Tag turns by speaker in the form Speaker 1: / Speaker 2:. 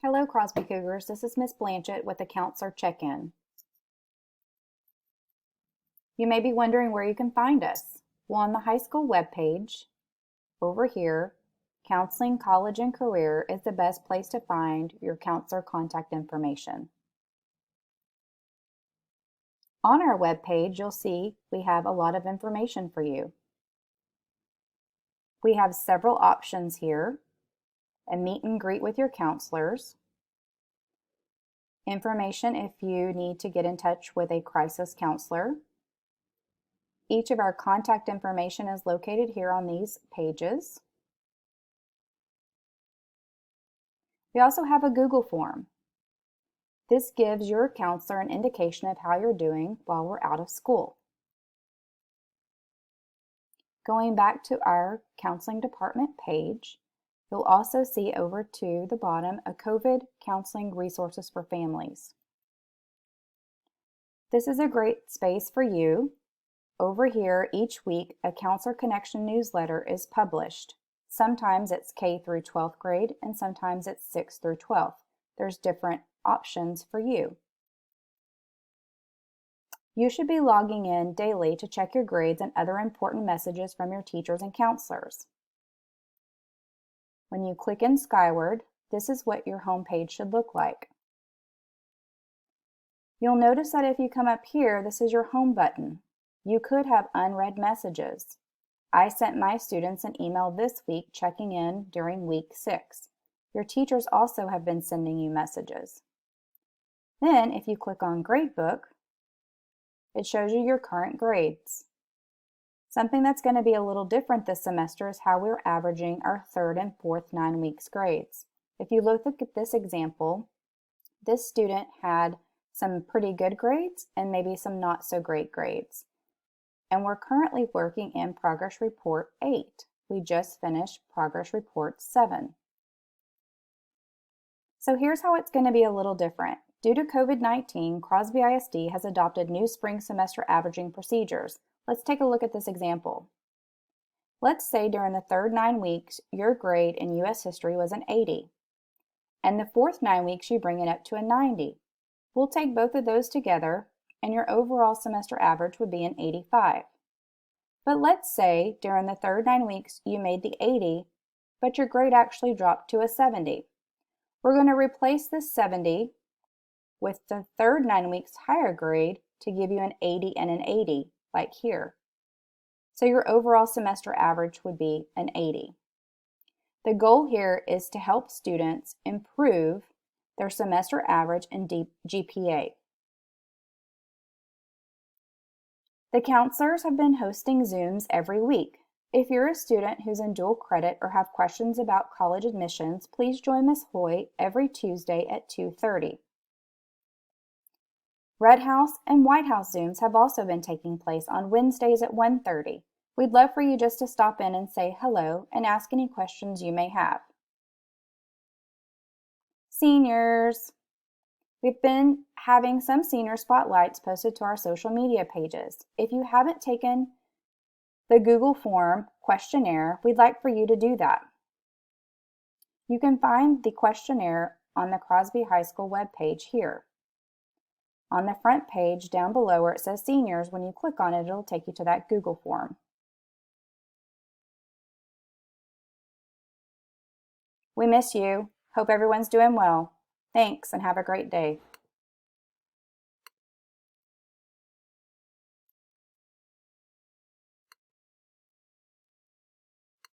Speaker 1: Hello, Crosby Cougars. This is Miss Blanchett with the Counselor Check-In. You may be wondering where you can find us. Well, on the high school webpage, over here, Counseling, College, and Career is the best place to find your counselor contact information. On our webpage, you'll see we have a lot of information for you. We have several options here: a meet and greet with your counselors, information if you need to get in touch with a crisis counselor. Each of our contact information is located here on these pages. We also have a Google form. This gives your counselor an indication of how you're doing while we're out of school. Going back to our counseling department page, you'll also see over to the bottom a COVID counseling resources for families. This is a great space for you. Over here, each week, a Counselor Connection newsletter is published. Sometimes it's K through 12th grade, and sometimes it's 6th through 12th. There's different options for you. You should be logging in daily to check your grades and other important messages from your teachers and counselors. When you click in Skyward, this is what your home page should look like. You'll notice that if you come up here, this is your home button. You could have unread messages. I sent my students an email this week checking in during week 6. Your teachers also have been sending you messages. Then, if you click on Gradebook, it shows you your current grades. Something that's going to be a little different this semester is how we're averaging our 3rd and 4th 9 weeks grades. If you look at this example, this student had some pretty good grades and maybe some not so great grades. And we're currently working in Progress Report 8. We just finished Progress Report 7. So here's how it's going to be a little different. Due to COVID-19, Crosby ISD has adopted new spring semester averaging procedures. Let's take a look at this example. Let's say during the 3rd 9 weeks, your grade in U.S. history was an 80. And the 4th 9 weeks, you bring it up to a 90. We'll take both of those together, and your overall semester average would be an 85. But let's say during the 3rd 9 weeks you made the 80, but your grade actually dropped to a 70. We're going to replace this 70 with the 3rd 9 weeks higher grade to give you an 80 and an 80, like here. So your overall semester average would be an 80. The goal here is to help students improve their semester average and GPA. The counselors have been hosting Zooms every week. If you're a student who's in dual credit or have questions about college admissions, please join Ms. Hoy every Tuesday at 2:30. Red House and White House Zooms have also been taking place on Wednesdays at 1:30. We'd love for you just to stop in and say hello and ask any questions you may have. Seniors! We've been having some senior spotlights posted to our social media pages. If you haven't taken the Google form questionnaire, we'd like for you to do that. You can find the questionnaire on the Crosby High School webpage here. On the front page down below where it says seniors, when you click on it, it'll take you to that Google form. We miss you. Hope everyone's doing well. Thanks and have a great day.